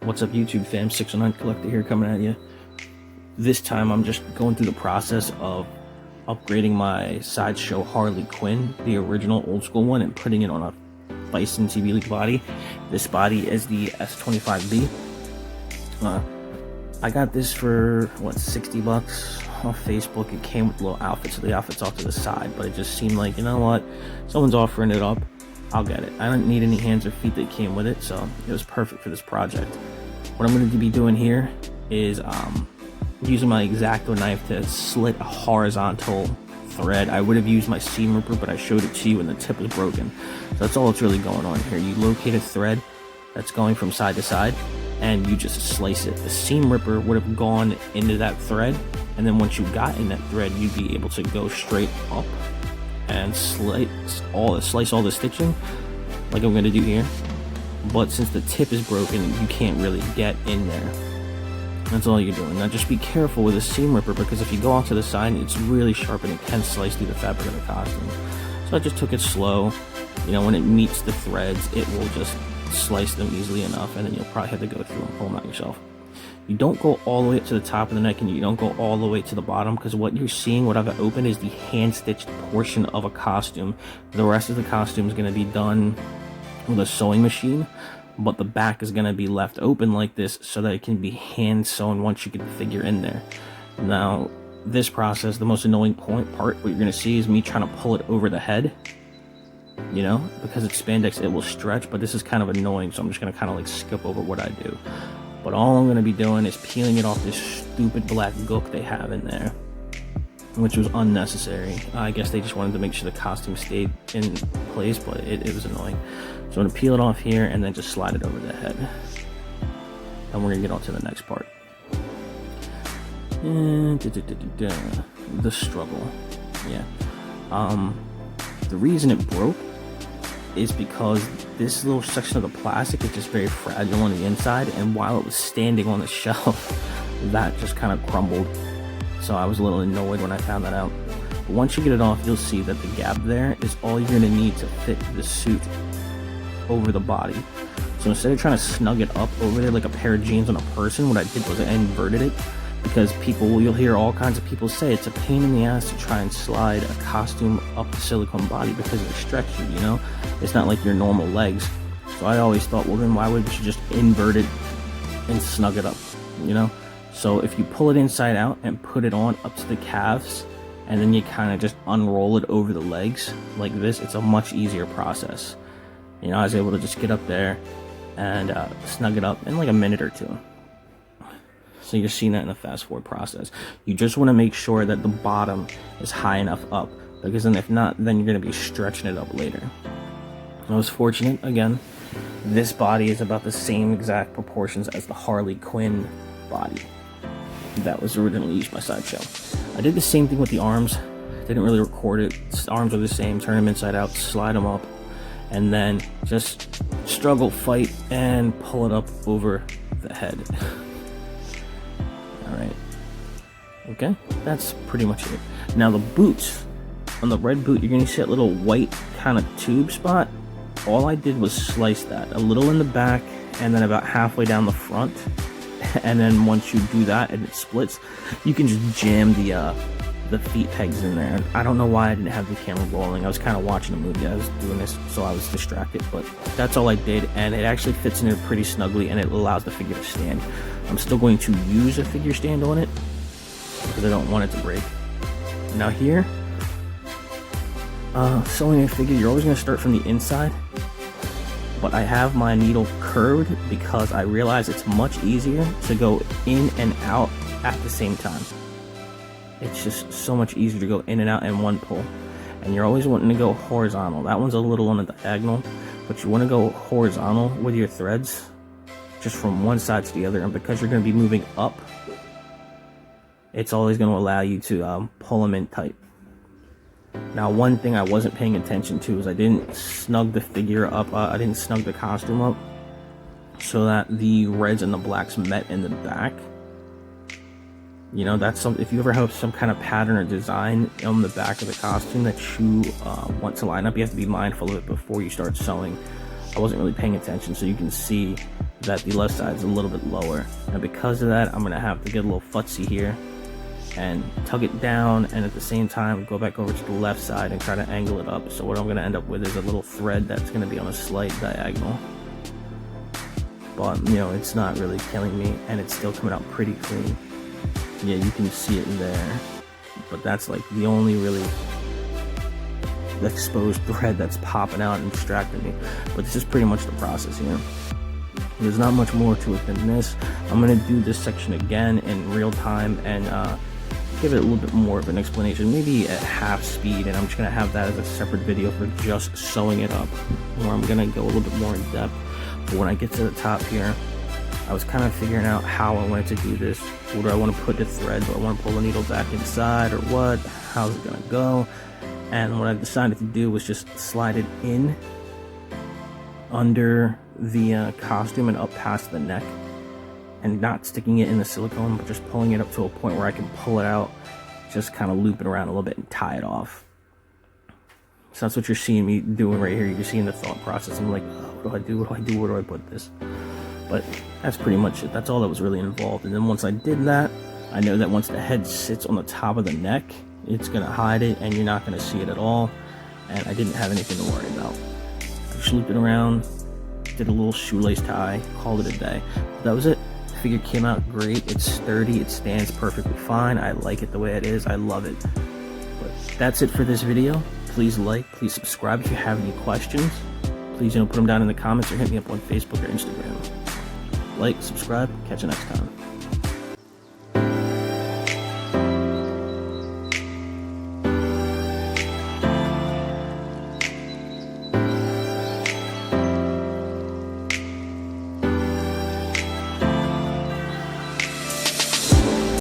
What's up, YouTube fam? 609 Collector here, coming at you. This time I'm just going through the process of upgrading my Sideshow Harley Quinn, the original old school one, and putting it on a Phicen TBLeague body. This body is the S25B. I got this for, what, 60 bucks off Facebook. It came with little outfits, so the outfit's off to the side, but it just seemed like, you know what, someone's offering it up, I'll get it. I don't need any hands or feet that came with it, so it was perfect for this project. What I'm going to be doing here is using my X-Acto knife to slit a horizontal thread. I would have used my seam ripper, but I showed it to you and the tip was broken. So that's all that's really going on here. You locate a thread that's going from side to side, and you just slice it. The seam ripper would have gone into that thread, and then once you got in that thread, you'd be able to go straight up and slice all the stitching like I'm going to do here. But since the tip is broken, you can't really get in there. That's all you're doing. Now just be careful with a seam ripper, because if you go off to the side, it's really sharp and it can slice through the fabric of the costume. So I just took it slow. You know, when it meets the threads, it will just slice them easily enough, and then you'll probably have to go through and pull them out yourself. You don't go all the way up to the top of the neck, and you don't go all the way to the bottom, because what you're seeing, what I've opened, is the hand-stitched portion of a costume. The rest of the costume is going to be done with a sewing machine, but the back is going to be left open like this so that it can be hand sewn once you get the figure in there. Now, this process, the most annoying part, what you're going to see, is me trying to pull it over the head. You know, because it's spandex, it will stretch, but this is kind of annoying, so I'm just going to kind of like skip over what I do. But all I'm going to be doing is peeling it off this stupid black gook they have in there, which was unnecessary. I guess they just wanted to make sure the costume stayed in place, but it was annoying. So I'm going to peel it off here and then just slide it over the head. And we're going to get on to the next part. And the struggle. Yeah. The reason it broke is because this little section of the plastic is just very fragile on the inside, and while it was standing on the shelf, that just kind of crumbled. So I was a little annoyed when I found that out. But once you get it off, you'll see that the gap there is all you're going to need to fit the suit over the body. So instead of trying to snug it up over there like a pair of jeans on a person, what I did was I inverted it, because you'll hear all kinds of people say it's a pain in the ass to try and slide a costume up the silicone body because of the stretchy, you know? It's not like your normal legs. So I always thought, well, then why would you just invert it and snug it up, you know? So if you pull it inside out and put it on up to the calves, and then you kind of just unroll it over the legs like this, it's a much easier process. You know, I was able to just get up there and snug it up in like a minute or two. So you're seeing that in the fast forward process. You just want to make sure that the bottom is high enough up, because then if not, then you're going to be stretching it up later. I was fortunate, again, this body is about the same exact proportions as the Harley Quinn body that was originally used by Sideshow. I did the same thing with the arms. Didn't really record it. The arms are the same. Turn them inside out, slide them up, and then just struggle, fight, and pull it up over the head. Alright, okay, that's pretty much it. Now the boots, on the red boot, you're going to see that little white kind of tube spot. All I did was slice that a little in the back and then about halfway down the front, and then once you do that and it splits, you can just jam the feet pegs in there. I don't know why I didn't have the camera rolling. I was kind of watching a movie. I was doing this, so I was distracted, but that's all I did, and it actually fits in there pretty snugly, and it allows the figure to stand. I'm still going to use a figure stand on it because I don't want it to break. Now here, sewing a figure, you're always going to start from the inside, but I have my needle curved because I realize it's much easier to go in and out at the same time. It's just so much easier to go in and out in one pull. And you're always wanting to go horizontal. That one's a little on the diagonal, but you want to go horizontal with your threads, just from one side to the other. And because you're going to be moving up, it's always going to allow you to pull them in tight. Now, one thing I wasn't paying attention to is I didn't snug the figure up. I didn't snug the costume up so that the reds and the blacks met in the back. You know, that's something, if you ever have some kind of pattern or design on the back of the costume that you want to line up, you have to be mindful of it before you start sewing. I wasn't really paying attention, so you can see that the left side is a little bit lower, and because of that, I'm going to have to get a little futzy here and tug it down, and at the same time go back over to the left side and try to angle it up. So what I'm going to end up with is a little thread that's going to be on a slight diagonal, but you know, it's not really killing me, and it's still coming out pretty clean. Yeah, you can see it there, but that's like the only really exposed thread that's popping out and distracting me. But this is pretty much the process here. There's not much more to it than this. I'm going to do this section again in real time and give it a little bit more of an explanation, maybe at half speed, and I'm just going to have that as a separate video for just sewing it up, where I'm going to go a little bit more in depth. But when I get to the top here, I was kind of figuring out how I wanted to do this. Where do I want to put the thread? Do I want to pull the needle back inside or what? How's it going to go? And what I decided to do was just slide it in under the costume and up past the neck, and not sticking it in the silicone, but just pulling it up to a point where I can pull it out, just kind of loop it around a little bit and tie it off. So that's what you're seeing me doing right here. You're seeing the thought process. I'm like, oh, what do I do? What do I do? Where do I put this? But that's pretty much it. That's all that was really involved. And then once I did that, I know that once the head sits on the top of the neck, it's going to hide it and you're not going to see it at all. And I didn't have anything to worry about. I just looped it around, did a little shoelace tie, called it a day. That was it. The figure came out great. It's sturdy. It stands perfectly fine. I like it the way it is. I love it. But that's it for this video. Please like, please subscribe if you have any questions. Please, put them down in the comments or hit me up on Facebook or Instagram. Like, subscribe, catch you next time.